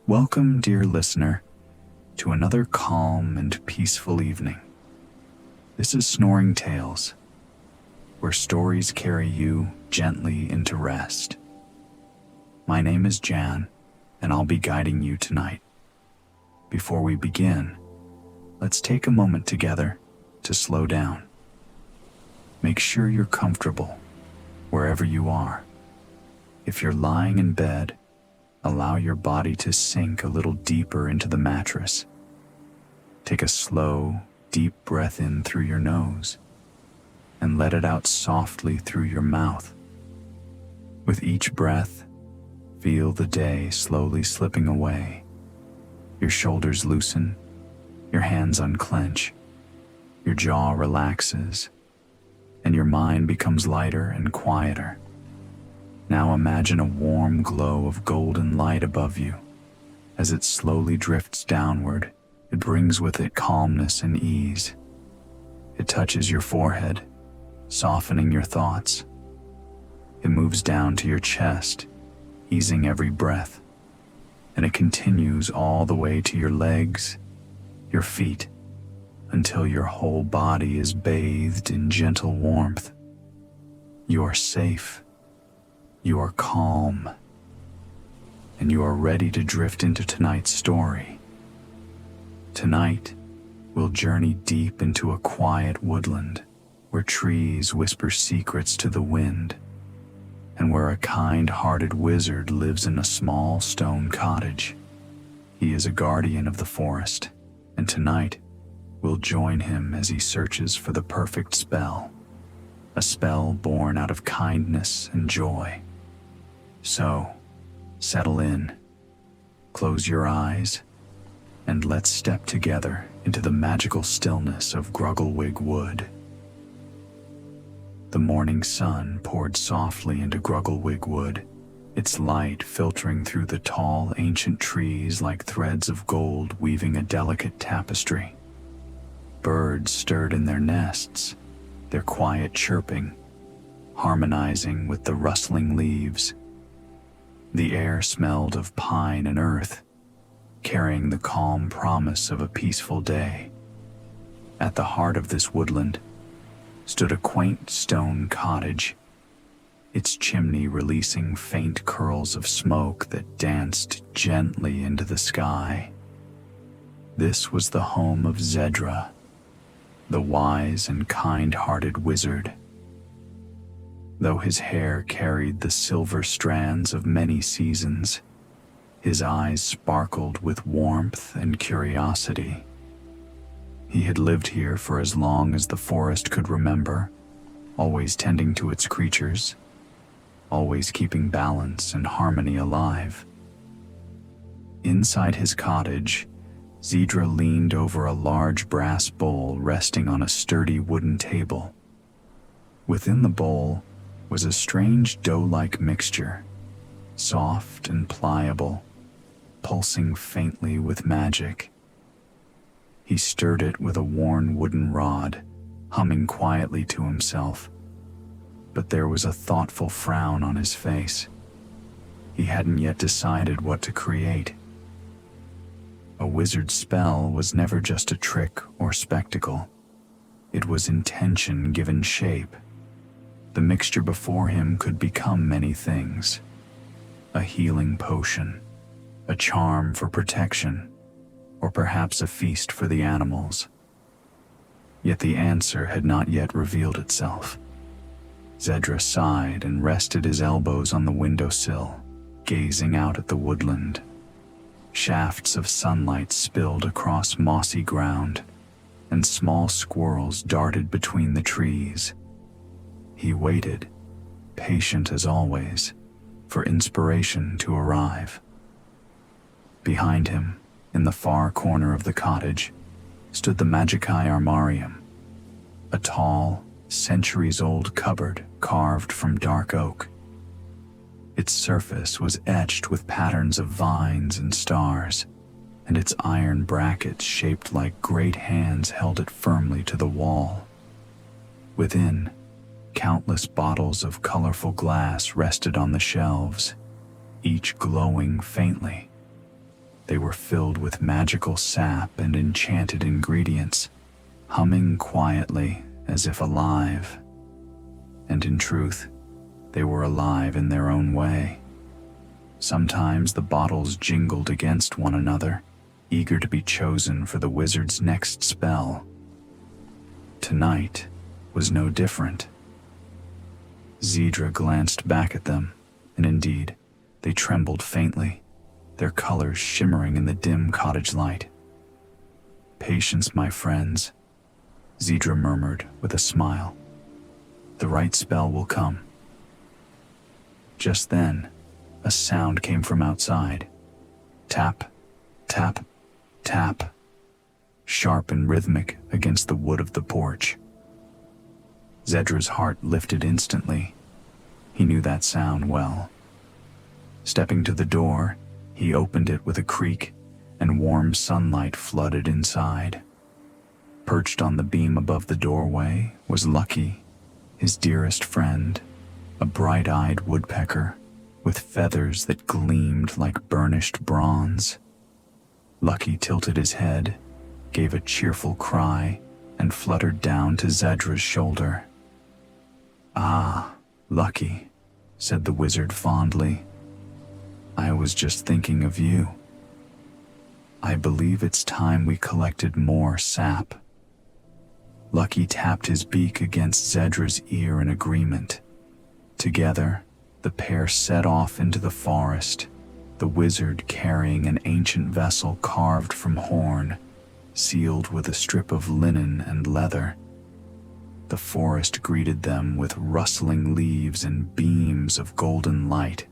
Welcome, dear listener, to another calm and peaceful evening. This is Snoring Tales, where stories carry you gently into rest. My name is Jan, and I'll be guiding you tonight. Before we begin, let's take a moment together to slow down. Make sure you're comfortable wherever you are. If you're lying in bed, allow your body to sink a little deeper into the mattress. Take a slow, deep breath in through your nose and let it out softly through your mouth. With each breath, feel the day slowly slipping away. Your shoulders loosen, your hands unclench, your jaw relaxes, and your mind becomes lighter and quieter. Now imagine a warm glow of golden light above you. As it slowly drifts downward, it brings with it calmness and ease. It touches your forehead, softening your thoughts. It moves down to your chest, easing every breath. And it continues all the way to your legs, your feet, until your whole body is bathed in gentle warmth. You are safe. You are calm, and you are ready to drift into tonight's story. Tonight, we'll journey deep into a quiet woodland where trees whisper secrets to the wind, and where a kind-hearted wizard lives in a small stone cottage. He is a guardian of the forest, and tonight, we'll join him as he searches for the perfect spell, a spell born out of kindness and joy. So, settle in, close your eyes, and let's step together into the magical stillness of Grugglewig Wood. The morning sun poured softly into Grugglewig Wood, its light filtering through the tall, ancient trees like threads of gold weaving a delicate tapestry. Birds stirred in their nests, their quiet chirping, harmonizing with the rustling leaves. The air smelled of pine and earth, carrying the calm promise of a peaceful day. At the heart of this woodland stood a quaint stone cottage, its chimney releasing faint curls of smoke that danced gently into the sky. This was the home of Zedra, the wise and kind-hearted wizard. Though his hair carried the silver strands of many seasons, his eyes sparkled with warmth and curiosity. He had lived here for as long as the forest could remember, always tending to its creatures, always keeping balance and harmony alive. Inside his cottage, Zedra leaned over a large brass bowl resting on a sturdy wooden table. Within the bowl was a strange dough-like mixture, soft and pliable, pulsing faintly with magic. He stirred it with a worn wooden rod, humming quietly to himself, but there was a thoughtful frown on his face. He hadn't yet decided what to create. A wizard's spell was never just a trick or spectacle. It was intention given shape. The mixture before him could become many things: a healing potion, a charm for protection, or perhaps a feast for the animals. Yet the answer had not yet revealed itself. Zedra sighed and rested his elbows on the windowsill, gazing out at the woodland. Shafts of sunlight spilled across mossy ground, and small squirrels darted between the trees. He waited, patient as always, for inspiration to arrive. Behind him, in the far corner of the cottage, stood the Magicae Armarium, a tall, centuries-old cupboard carved from dark oak. Its surface was etched with patterns of vines and stars, and its iron brackets shaped like great hands held it firmly to the wall. Within, countless bottles of colorful glass rested on the shelves, each glowing faintly. They were filled with magical sap and enchanted ingredients, humming quietly as if alive. And in truth, they were alive in their own way. Sometimes the bottles jingled against one another, eager to be chosen for the wizard's next spell. Tonight was no different. Zedra glanced back at them, and indeed, they trembled faintly, their colors shimmering in the dim cottage light. "Patience, my friends," Zedra murmured with a smile. "The right spell will come." Just then, a sound came from outside. Tap, tap, tap, sharp and rhythmic against the wood of the porch. Zedra's heart lifted instantly. He knew that sound well. Stepping to the door, he opened it with a creak, and warm sunlight flooded inside. Perched on the beam above the doorway was Lucky, his dearest friend, a bright-eyed woodpecker with feathers that gleamed like burnished bronze. Lucky tilted his head, gave a cheerful cry, and fluttered down to Zedra's shoulder. "Ah, Lucky," said the wizard fondly. "I was just thinking of you. I believe it's time we collected more sap." Lucky tapped his beak against Zedra's ear in agreement. Together, the pair set off into the forest, the wizard carrying an ancient vessel carved from horn, sealed with a strip of linen and leather. The forest greeted them with rustling leaves and beams of golden light.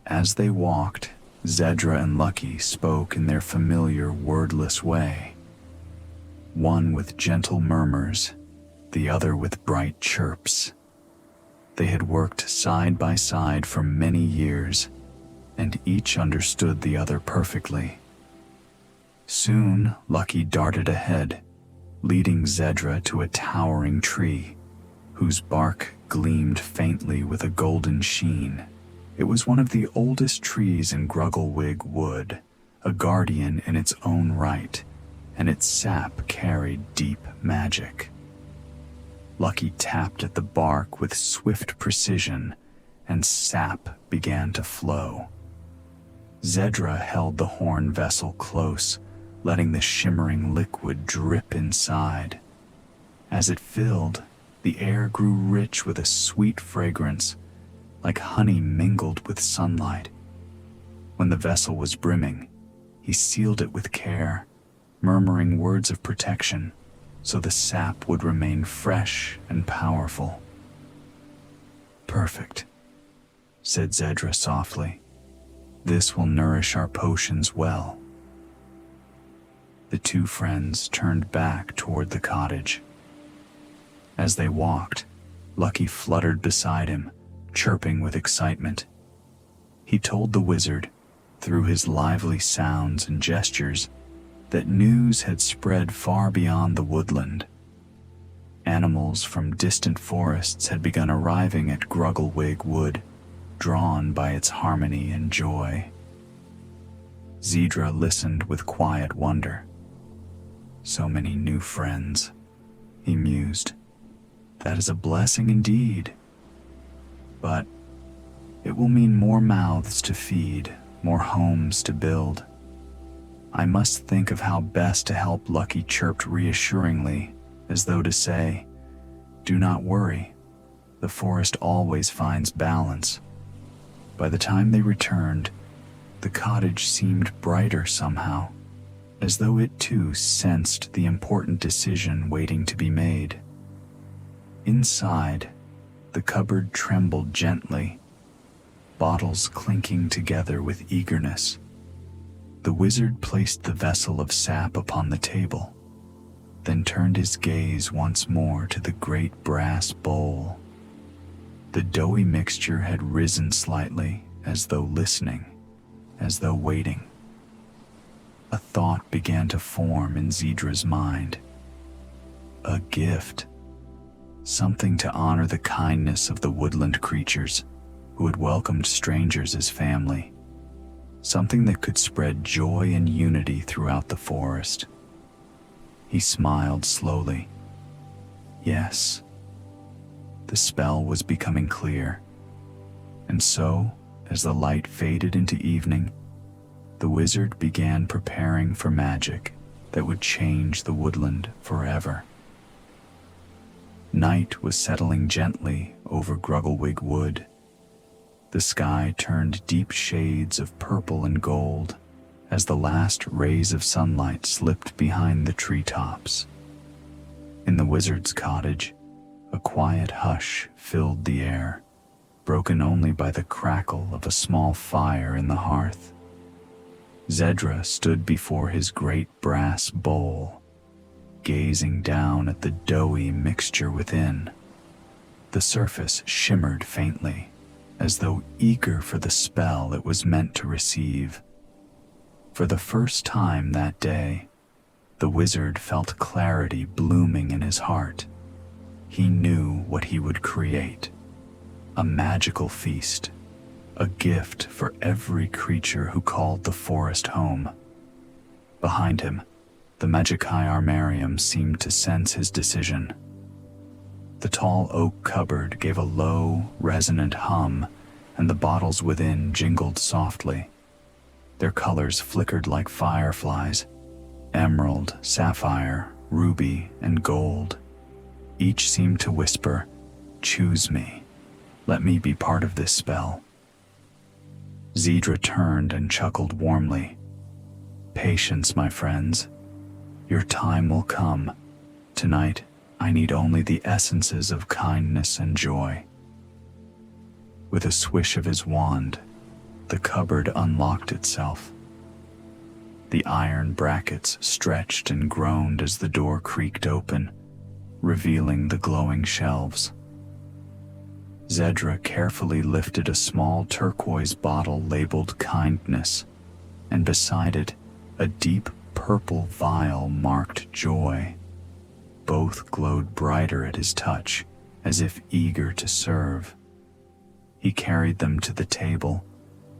As they walked, Zedra and Lucky spoke in their familiar wordless way, one with gentle murmurs, the other with bright chirps. They had worked side by side for many years, and each understood the other perfectly. Soon, Lucky darted ahead, leading Zedra to a towering tree, whose bark gleamed faintly with a golden sheen. It was one of the oldest trees in Grugglewig Wood, a guardian in its own right, and its sap carried deep magic. Lucky tapped at the bark with swift precision, and sap began to flow. Zedra held the horn vessel close, letting the shimmering liquid drip inside. As it filled, the air grew rich with a sweet fragrance, like honey mingled with sunlight. When the vessel was brimming, he sealed it with care, murmuring words of protection, so the sap would remain fresh and powerful. "Perfect," said Zedra softly. "This will nourish our potions well." The two friends turned back toward the cottage. As they walked, Lucky fluttered beside him, chirping with excitement. He told the wizard, through his lively sounds and gestures, that news had spread far beyond the woodland. Animals from distant forests had begun arriving at Grugglewig Wood, drawn by its harmony and joy. Zedra listened with quiet wonder. "So many new friends," he mused. "That is a blessing indeed. But it will mean more mouths to feed, more homes to build. I must think of how best to help." Lucky chirped reassuringly, as though to say, "Do not worry. The forest always finds balance." By the time they returned, the cottage seemed brighter somehow, as though it too sensed the important decision waiting to be made. Inside, the cupboard trembled gently, bottles clinking together with eagerness. The wizard placed the vessel of sap upon the table, then turned his gaze once more to the great brass bowl. The doughy mixture had risen slightly, as though listening, as though waiting. A thought began to form in Zedra's mind. A gift. Something to honor the kindness of the woodland creatures who had welcomed strangers as family. something that could spread joy and unity throughout the forest. He smiled slowly. Yes, the spell was becoming clear, and so, as the light faded into evening, the wizard began preparing for magic that would change the woodland forever. Night was settling gently over Grugglewig Wood. The sky turned deep shades of purple and gold as the last rays of sunlight slipped behind the treetops. In the wizard's cottage, a quiet hush filled the air, broken only by the crackle of a small fire in the hearth. Zedra stood before his great brass bowl, gazing down at the doughy mixture within. The surface shimmered faintly, as though eager for the spell it was meant to receive. For the first time that day, the wizard felt clarity blooming in his heart. He knew what he would create: a magical feast, a gift for every creature who called the forest home. Behind him, the Magikai Armarium seemed to sense his decision. The tall oak cupboard gave a low, resonant hum, and the bottles within jingled softly. Their colors flickered like fireflies: emerald, sapphire, ruby, and gold. Each seemed to whisper, "Choose me. Let me be part of this spell." Zedra turned and chuckled warmly. "Patience, my friends. Your time will come. Tonight, I need only the essences of kindness and joy." With a swish of his wand, the cupboard unlocked itself. The iron brackets stretched and groaned as the door creaked open, revealing the glowing shelves. Zedra carefully lifted a small turquoise bottle labeled kindness, and beside it, a deep purple vial marked joy. Both glowed brighter at his touch, as if eager to serve. He carried them to the table,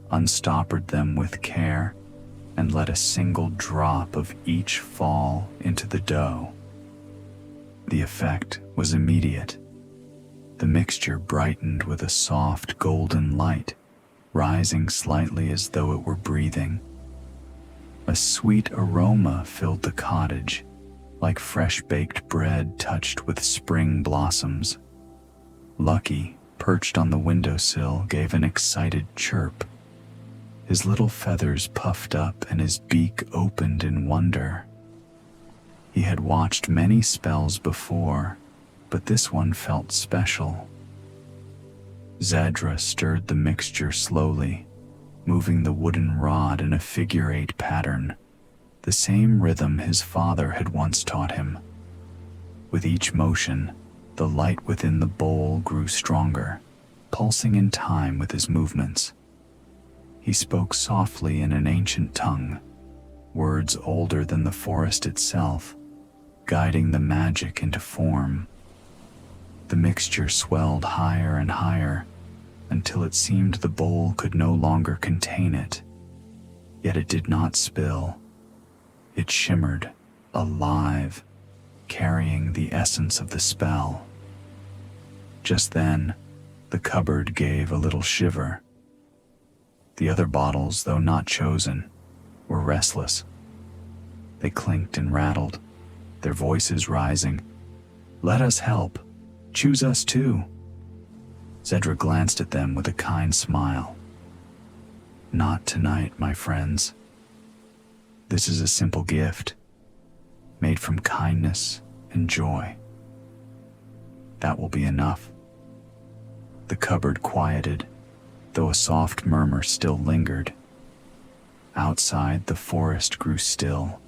unstoppered them with care, and let a single drop of each fall into the dough. The effect was immediate. The mixture brightened with a soft golden light, rising slightly as though it were breathing. A sweet aroma filled the cottage, like fresh baked bread touched with spring blossoms. Lucky, perched on the windowsill, gave an excited chirp. His little feathers puffed up and his beak opened in wonder. He had watched many spells before, but this one felt special. Zedra stirred the mixture slowly, moving the wooden rod in a figure-8 pattern, the same rhythm his father had once taught him. With each motion, the light within the bowl grew stronger, pulsing in time with his movements. He spoke softly in an ancient tongue, words older than the forest itself, guiding the magic into form. The mixture swelled higher and higher, until it seemed the bowl could no longer contain it. Yet it did not spill. It shimmered, alive, carrying the essence of the spell. Just then, the cupboard gave a little shiver. The other bottles, though not chosen, were restless. They clinked and rattled, their voices rising. "Let us help. Choose us too." Zedra glanced at them with a kind smile. "Not tonight, my friends. This is a simple gift, made from kindness and joy. That will be enough." The cupboard quieted, though a soft murmur still lingered. Outside, the forest grew still.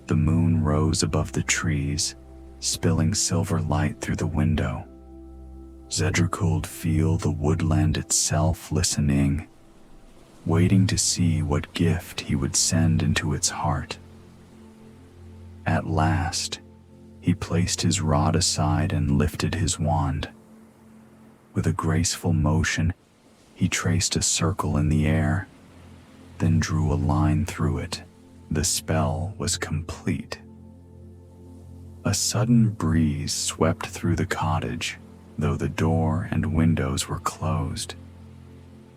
The moon rose above the trees, spilling silver light through the window. Zedra could feel the woodland itself listening, waiting to see what gift he would send into its heart. At last, he placed his rod aside and lifted his wand. With a graceful motion, he traced a circle in the air. then drew a line through it. The spell was complete. A sudden breeze swept through the cottage, though the door and windows were closed.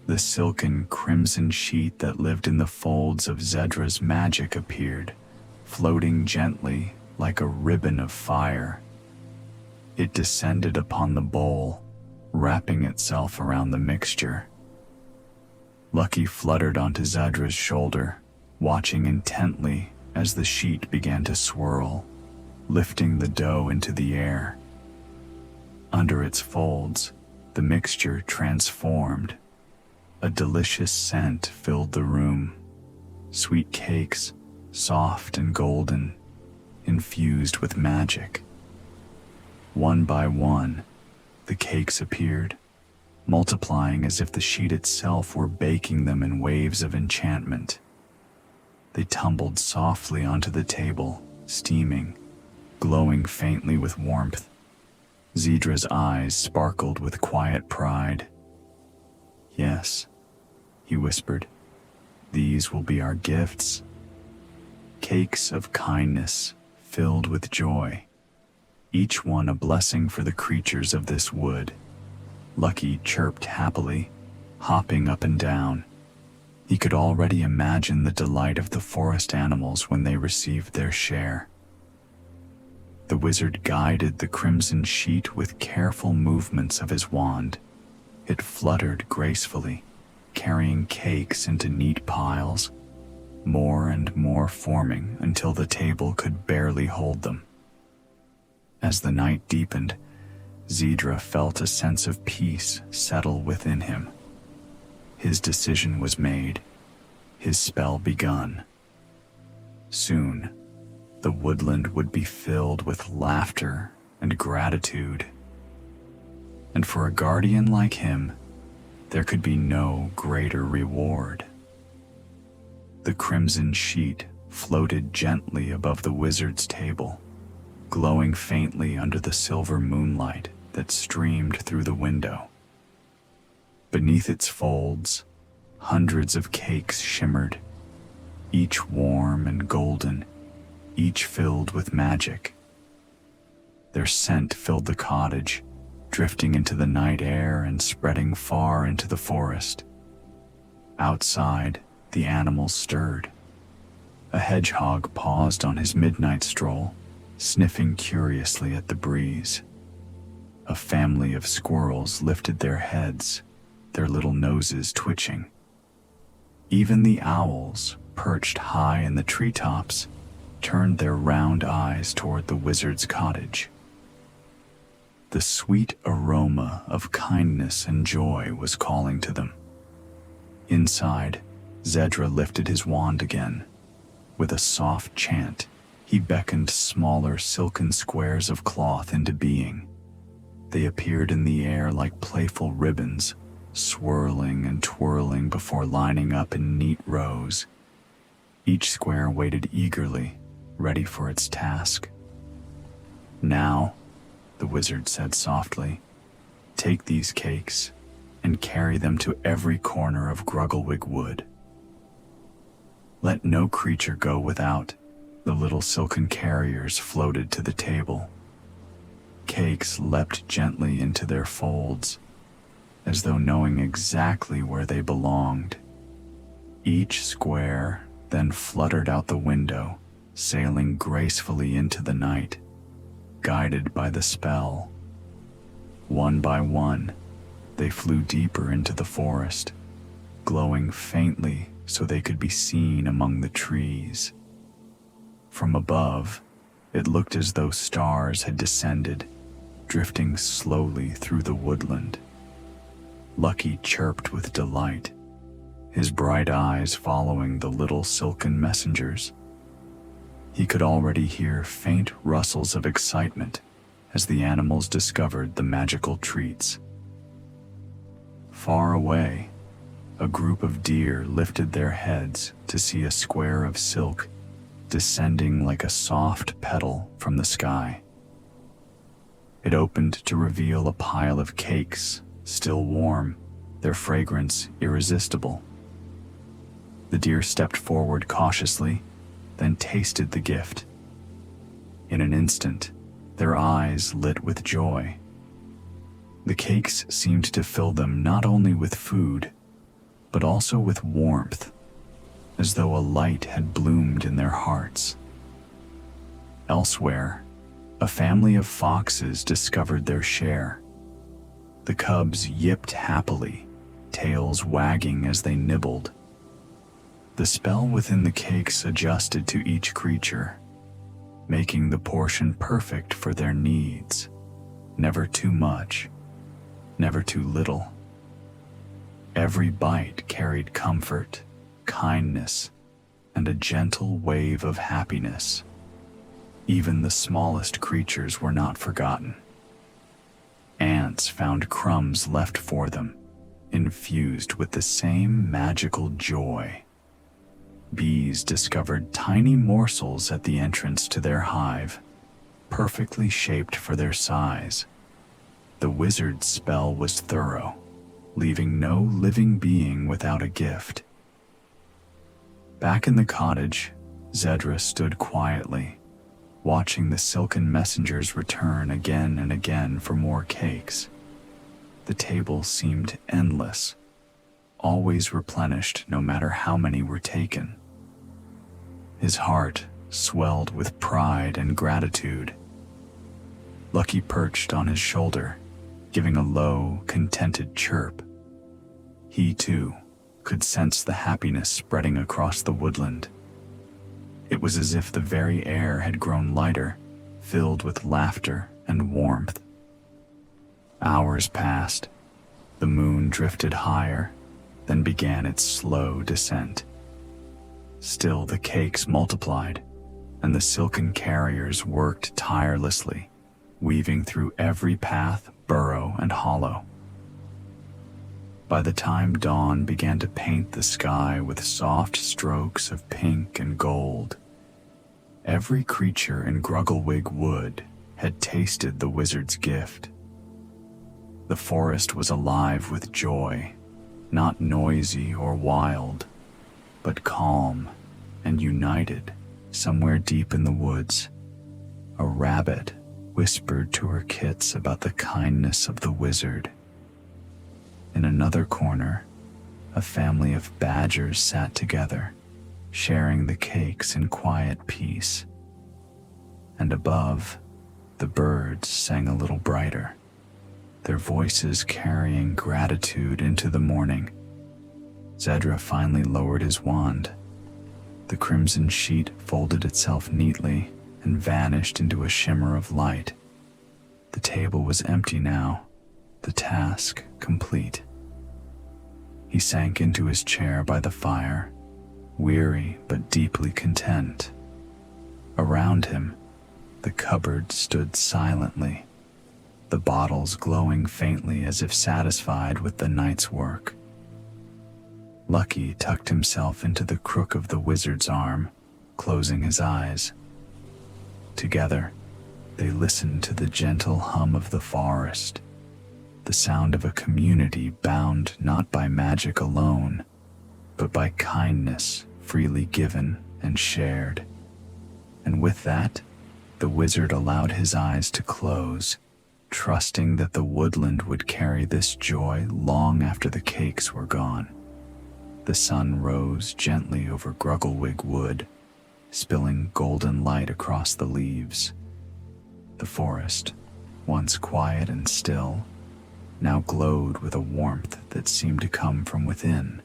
The silken crimson sheet that lived in the folds of Zedra's magic appeared, floating gently like a ribbon of fire. It descended upon the bowl, wrapping itself around the mixture. Lucky fluttered onto Zedra's shoulder, watching intently as the sheet began to swirl, lifting the dough into the air. Under its folds, the mixture transformed. A delicious scent filled the room. Sweet cakes, soft and golden, infused with magic. One by one, the cakes appeared, multiplying as if the sheet itself were baking them in waves of enchantment. They tumbled softly onto the table, steaming, glowing faintly with warmth. Zedra's eyes sparkled with quiet pride. "Yes," he whispered, "these will be our gifts. Cakes of kindness filled with joy, each one a blessing for the creatures of this wood." Lucky chirped happily, hopping up and down. He could already imagine the delight of the forest animals when they received their share. The wizard guided the crimson sheet with careful movements of his wand. It fluttered gracefully, carrying cakes into neat piles, more and more forming until the table could barely hold them. As the night deepened, Zedra felt a sense of peace settle within him. His decision was made, his spell begun. Soon, the woodland would be filled with laughter and gratitude. And for a guardian like him, there could be no greater reward. The crimson sheet floated gently above the wizard's table, glowing faintly under the silver moonlight that streamed through the window. Beneath its folds, hundreds of cakes shimmered, each warm and golden, each filled with magic. Their scent filled the cottage, drifting into the night air and spreading far into the forest. Outside, the animals stirred. A hedgehog paused on his midnight stroll, sniffing curiously at the breeze. A family of squirrels lifted their heads, their little noses twitching. Even the owls, perched high in the treetops, turned their round eyes toward the wizard's cottage. The sweet aroma of kindness and joy was calling to them. Inside, Zedra lifted his wand again. With a soft chant, he beckoned smaller silken squares of cloth into being. They appeared in the air like playful ribbons, swirling and twirling before lining up in neat rows. Each square waited eagerly, ready for its task. "Now," the wizard said softly, "take these cakes and carry them to every corner of Grugglewig Wood. Let no creature go without." The little silken carriers floated to the table. Cakes leapt gently into their folds, as though knowing exactly where they belonged. Each square then fluttered out the window, sailing gracefully into the night, guided by the spell. One by one, they flew deeper into the forest, glowing faintly so they could be seen among the trees. From above, it looked as though stars had descended, drifting slowly through the woodland. Lucky chirped with delight, his bright eyes following the little silken messengers. He could already hear faint rustles of excitement as the animals discovered the magical treats. Far away, a group of deer lifted their heads to see a square of silk descending like a soft petal from the sky. It opened to reveal a pile of cakes, still warm, their fragrance irresistible. The deer stepped forward cautiously, then tasted the gift. In an instant, their eyes lit with joy. The cakes seemed to fill them not only with food, but also with warmth, as though a light had bloomed in their hearts. Elsewhere, a family of foxes discovered their share. The cubs yipped happily, tails wagging as they nibbled. The spell within the cakes adjusted to each creature, making the portion perfect for their needs, never too much, never too little. Every bite carried comfort, kindness, and a gentle wave of happiness. Even the smallest creatures were not forgotten. Ants found crumbs left for them, infused with the same magical joy. Bees discovered tiny morsels at the entrance to their hive, perfectly shaped for their size. The wizard's spell was thorough, leaving no living being without a gift. Back in the cottage, Zedra stood quietly, watching the silken messengers return again and again for more cakes. The table seemed endless, always replenished no matter how many were taken. His heart swelled with pride and gratitude. Lucky perched on his shoulder, giving a low, contented chirp. He, too, could sense the happiness spreading across the woodland. It was as if the very air had grown lighter, filled with laughter and warmth. Hours passed. The moon drifted higher, then began its slow descent. Still the cakes multiplied, and the silken carriers worked tirelessly, weaving through every path, burrow, and hollow. By the time dawn began to paint the sky with soft strokes of pink and gold, every creature in Grugglewig Wood had tasted the wizard's gift. The forest was alive with joy, not noisy or wild, but calm and united. Somewhere deep in the woods, a rabbit whispered to her kits about the kindness of the wizard. In another corner, a family of badgers sat together, sharing the cakes in quiet peace. And above, the birds sang a little brighter, their voices carrying gratitude into the morning. Zedra finally lowered his wand. The crimson sheet folded itself neatly and vanished into a shimmer of light. The table was empty now, the task complete. He sank into his chair by the fire, weary but deeply content. Around him, the cupboard stood silently, the bottles glowing faintly as if satisfied with the night's work. Lucky tucked himself into the crook of the wizard's arm, closing his eyes. Together, they listened to the gentle hum of the forest, the sound of a community bound not by magic alone, but by kindness freely given and shared. And with that, the wizard allowed his eyes to close, trusting that the woodland would carry this joy long after the cakes were gone. The sun rose gently over Grugglewig Wood, spilling golden light across the leaves. The forest, once quiet and still, now glowed with a warmth that seemed to come from within.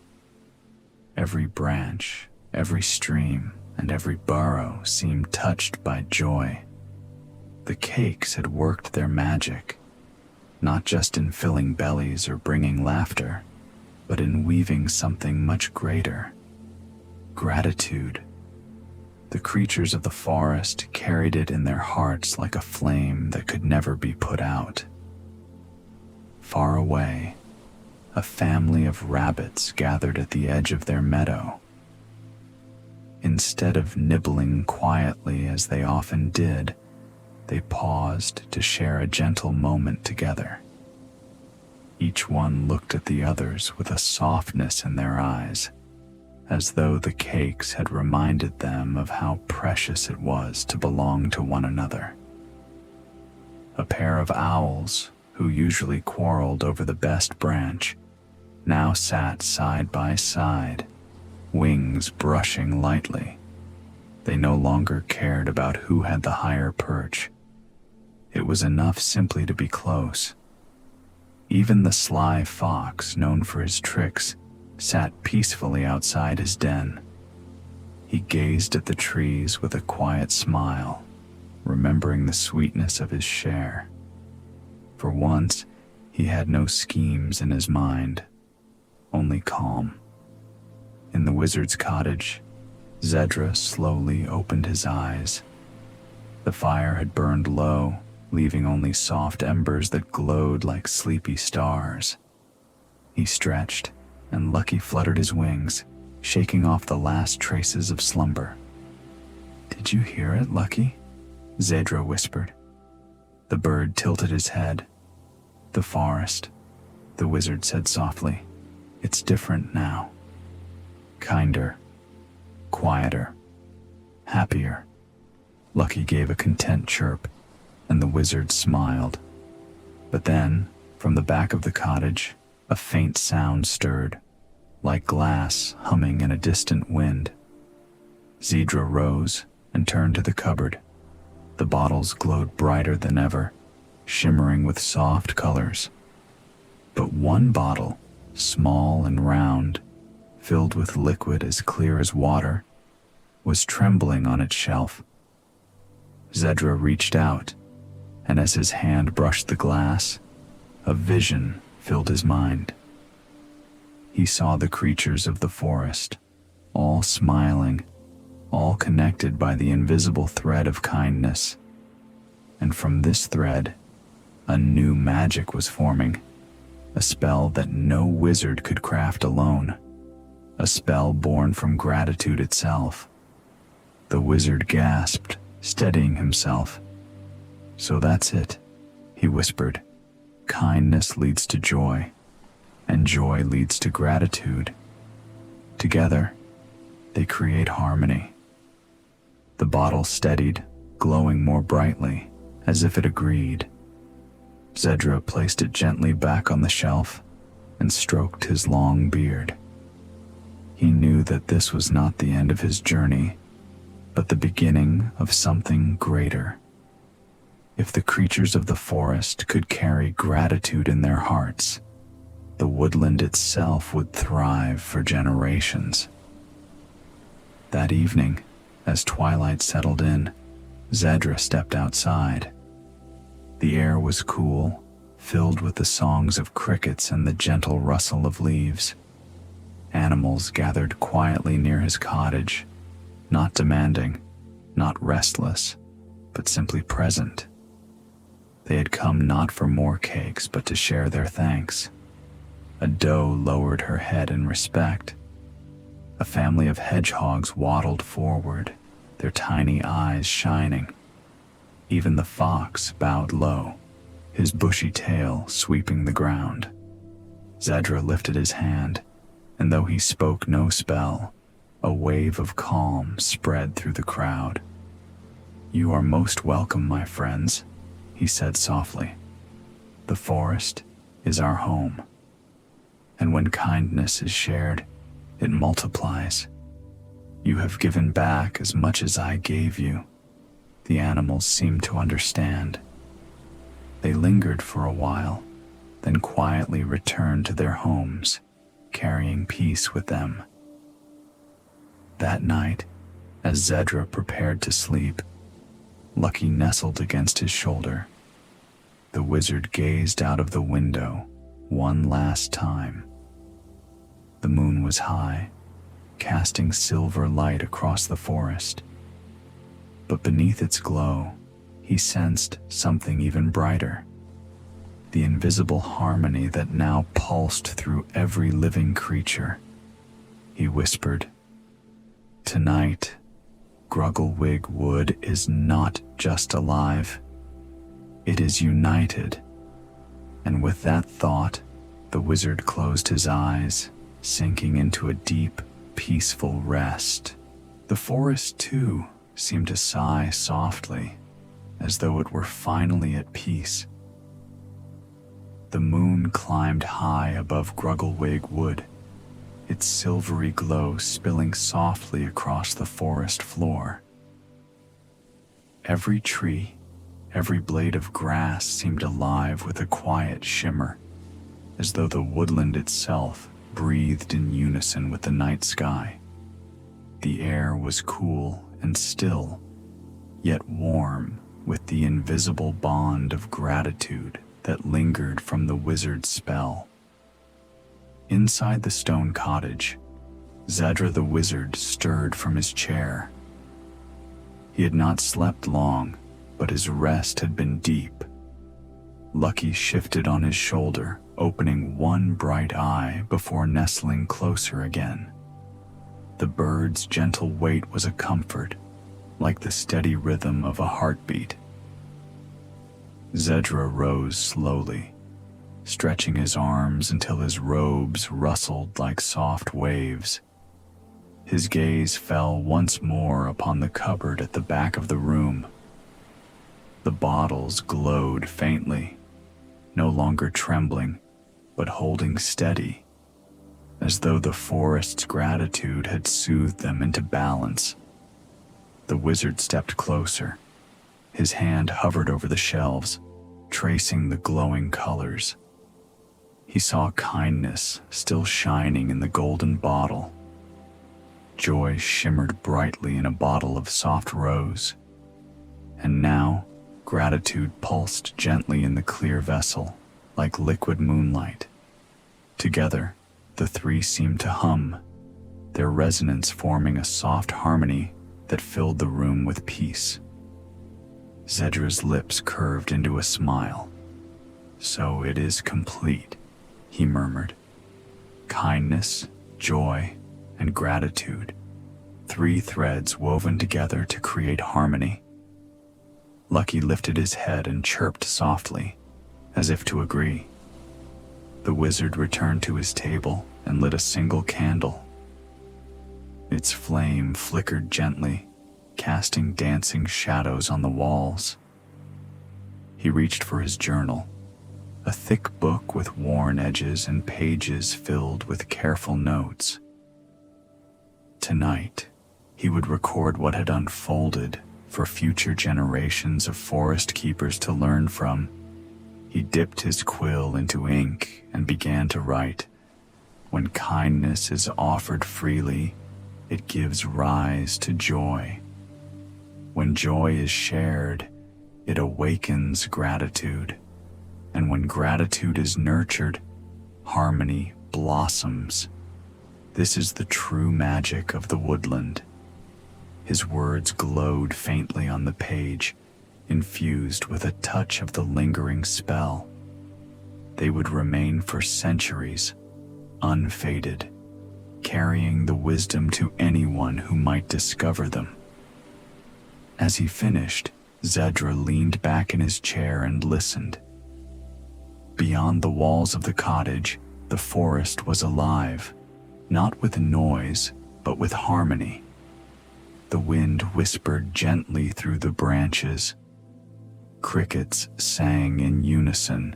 Every branch, every stream, and every burrow seemed touched by joy. The cakes had worked their magic, not just in filling bellies or bringing laughter, but in weaving something much greater: gratitude. The creatures of the forest carried it in their hearts like a flame that could never be put out. Far away, a family of rabbits gathered at the edge of their meadow. Instead of nibbling quietly as they often did, they paused to share a gentle moment together. Each one looked at the others with a softness in their eyes, as though the cakes had reminded them of how precious it was to belong to one another. A pair of owls, who usually quarreled over the best branch, now sat side by side, wings brushing lightly. They no longer cared about who had the higher perch. It was enough simply to be close. Even the sly fox, known for his tricks, sat peacefully outside his den. He gazed at the trees with a quiet smile, remembering the sweetness of his share. For once, he had no schemes in his mind, only calm. In the wizard's cottage, Zedra slowly opened his eyes. The fire had burned low, leaving only soft embers that glowed like sleepy stars. He stretched, and Lucky fluttered his wings, shaking off the last traces of slumber. "Did you hear it, Lucky?" Zedra whispered. The bird tilted his head. "The forest," the wizard said softly. "It's different now. Kinder, quieter, happier." Lucky gave a content chirp, and the wizard smiled. But then, from the back of the cottage, a faint sound stirred, like glass humming in a distant wind. Zedra rose and turned to the cupboard. The bottles glowed brighter than ever, shimmering with soft colors. But one bottle, small and round, filled with liquid as clear as water, was trembling on its shelf. Zedra reached out, and as his hand brushed the glass, a vision filled his mind. He saw the creatures of the forest, all smiling, all connected by the invisible thread of kindness. And from this thread, a new magic was forming, a spell that no wizard could craft alone, a spell born from gratitude itself. The wizard gasped, steadying himself. "So that's it," he whispered. "Kindness leads to joy, and joy leads to gratitude. Together, they create harmony." The bottle steadied, glowing more brightly, as if it agreed. Zedra placed it gently back on the shelf and stroked his long beard. He knew that this was not the end of his journey, but the beginning of something greater. If the creatures of the forest could carry gratitude in their hearts, the woodland itself would thrive for generations. That evening, as twilight settled in, Zedra stepped outside. The air was cool, filled with the songs of crickets and the gentle rustle of leaves. Animals gathered quietly near his cottage, not demanding, not restless, but simply present. They had come not for more cakes, but to share their thanks. A doe lowered her head in respect. A family of hedgehogs waddled forward, their tiny eyes shining. Even the fox bowed low, his bushy tail sweeping the ground. Zedra lifted his hand, and though he spoke no spell, a wave of calm spread through the crowd. "You are most welcome, my friends," he said softly. "The forest is our home, and when kindness is shared, it multiplies. You have given back as much as I gave you." The animals seemed to understand. They lingered for a while, then quietly returned to their homes, carrying peace with them. That night, as Zedra prepared to sleep, Lucky nestled against his shoulder. The wizard gazed out of the window one last time. The moon was high, casting silver light across the forest. But beneath its glow, he sensed something even brighter. The invisible harmony that now pulsed through every living creature. He whispered, "Tonight, Grugglewig Wood is not just alive. It is united." And with that thought, the wizard closed his eyes, sinking into a deep, peaceful rest. The forest, too, seemed to sigh softly, as though it were finally at peace. The moon climbed high above Grugglewig Wood, its silvery glow spilling softly across the forest floor. Every tree, every blade of grass seemed alive with a quiet shimmer, as though the woodland itself breathed in unison with the night sky. The air was cool and still, yet warm with the invisible bond of gratitude that lingered from the wizard's spell. Inside the stone cottage, Zedra the wizard stirred from his chair. He had not slept long, but his rest had been deep. Lucky shifted on his shoulder, opening one bright eye before nestling closer again. The bird's gentle weight was a comfort, like the steady rhythm of a heartbeat. Zedra rose slowly, stretching his arms until his robes rustled like soft waves. His gaze fell once more upon the cupboard at the back of the room. The bottles glowed faintly, no longer trembling, but holding steady, as though the forest's gratitude had soothed them into balance. The wizard stepped closer. His hand hovered over the shelves, tracing the glowing colors. He saw kindness still shining in the golden bottle. Joy shimmered brightly in a bottle of soft rose. And now, gratitude pulsed gently in the clear vessel, like liquid moonlight. Together, the three seemed to hum, their resonance forming a soft harmony that filled the room with peace. Zedra's lips curved into a smile. "So it is complete," he murmured. "Kindness, joy, and gratitude, three threads woven together to create harmony." Lucky lifted his head and chirped softly, as if to agree. The wizard returned to his table and lit a single candle. Its flame flickered gently, casting dancing shadows on the walls. He reached for his journal, a thick book with worn edges and pages filled with careful notes. Tonight, he would record what had unfolded for future generations of forest keepers to learn from. He dipped his quill into ink and began to write. When kindness is offered freely, it gives rise to joy. When joy is shared, it awakens gratitude. And when gratitude is nurtured, harmony blossoms. This is the true magic of the woodland. His words glowed faintly on the page, infused with a touch of the lingering spell. They would remain for centuries, unfaded, carrying the wisdom to anyone who might discover them. As he finished, Zedra leaned back in his chair and listened. Beyond the walls of the cottage, the forest was alive, not with noise, but with harmony. The wind whispered gently through the branches. Crickets sang in unison.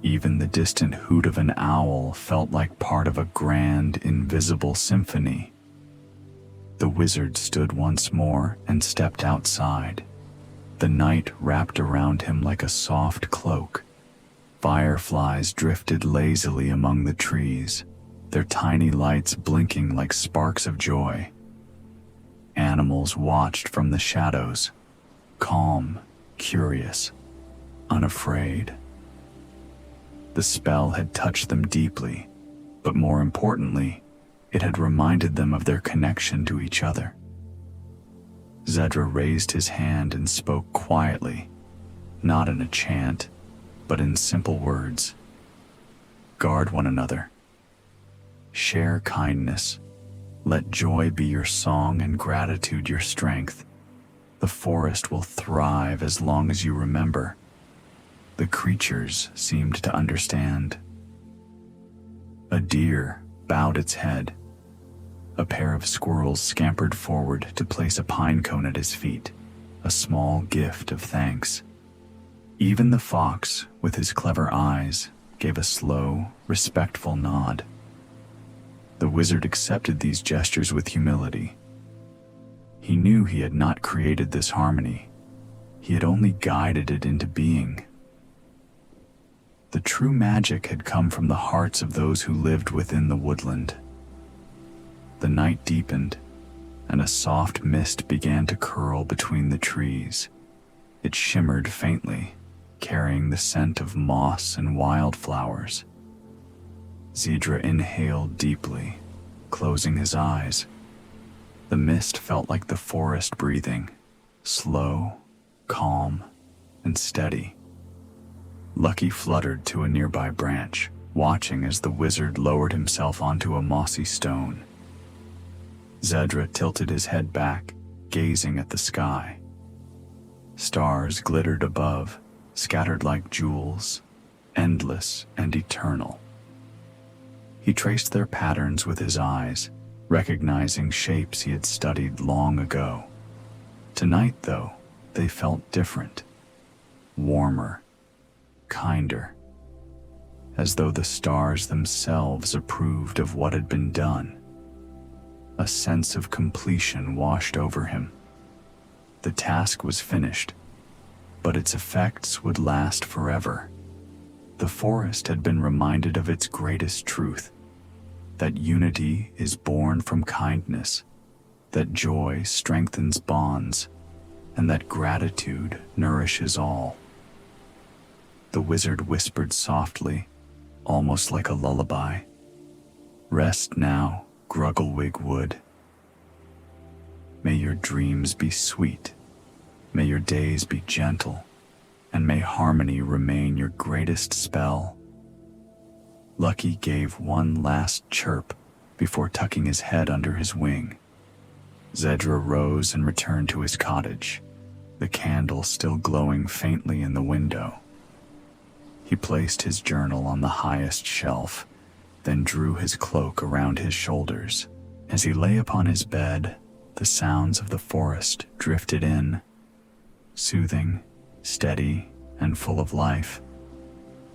Even the distant hoot of an owl felt like part of a grand, invisible symphony. The wizard stood once more and stepped outside. The night wrapped around him like a soft cloak. Fireflies drifted lazily among the trees, their tiny lights blinking like sparks of joy. Animals watched from the shadows, calm, curious, unafraid. The spell had touched them deeply, but more importantly, it had reminded them of their connection to each other. Zedra raised his hand and spoke quietly, not in a chant, but in simple words. Guard one another. Share kindness. Let joy be your song and gratitude your strength. The forest will thrive as long as you remember. The creatures seemed to understand. A deer bowed its head. A pair of squirrels scampered forward to place a pine cone at his feet, a small gift of thanks. Even the fox, with his clever eyes, gave a slow, respectful nod. The wizard accepted these gestures with humility. He knew he had not created this harmony. He had only guided it into being. The true magic had come from the hearts of those who lived within the woodland. The night deepened, and a soft mist began to curl between the trees. It shimmered faintly, carrying the scent of moss and wildflowers. Zedra inhaled deeply, closing his eyes. The mist felt like the forest breathing, slow, calm, and steady. Lucky fluttered to a nearby branch, watching as the wizard lowered himself onto a mossy stone. Zedra tilted his head back, gazing at the sky. Stars glittered above, scattered like jewels, endless and eternal. He traced their patterns with his eyes, recognizing shapes he had studied long ago. Tonight, though, they felt different, warmer, kinder, as though the stars themselves approved of what had been done. A sense of completion washed over him. The task was finished, but its effects would last forever. The forest had been reminded of its greatest truth, that unity is born from kindness, that joy strengthens bonds, and that gratitude nourishes all. The wizard whispered softly, almost like a lullaby. "Rest now, Grugglewig Wood. May your dreams be sweet, may your days be gentle, and may harmony remain your greatest spell." Lucky gave one last chirp before tucking his head under his wing. Zedra rose and returned to his cottage, the candle still glowing faintly in the window. He placed his journal on the highest shelf, then drew his cloak around his shoulders. As he lay upon his bed, the sounds of the forest drifted in, soothing, steady, and full of life.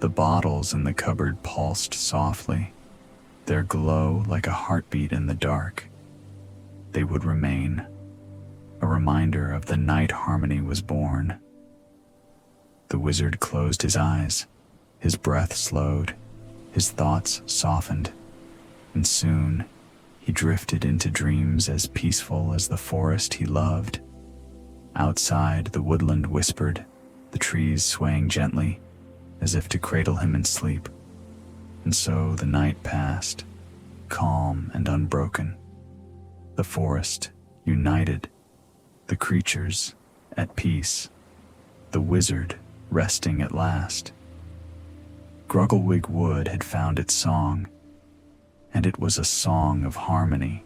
The bottles in the cupboard pulsed softly, their glow like a heartbeat in the dark. They would remain, a reminder of the night harmony was born. The wizard closed his eyes, his breath slowed, his thoughts softened, and soon he drifted into dreams as peaceful as the forest he loved. Outside, the woodland whispered, the trees swaying gently, as if to cradle him in sleep. And so the night passed, calm and unbroken. The forest united, the creatures at peace, the wizard resting at last. Grugglewig Wood had found its song, and it was a song of harmony.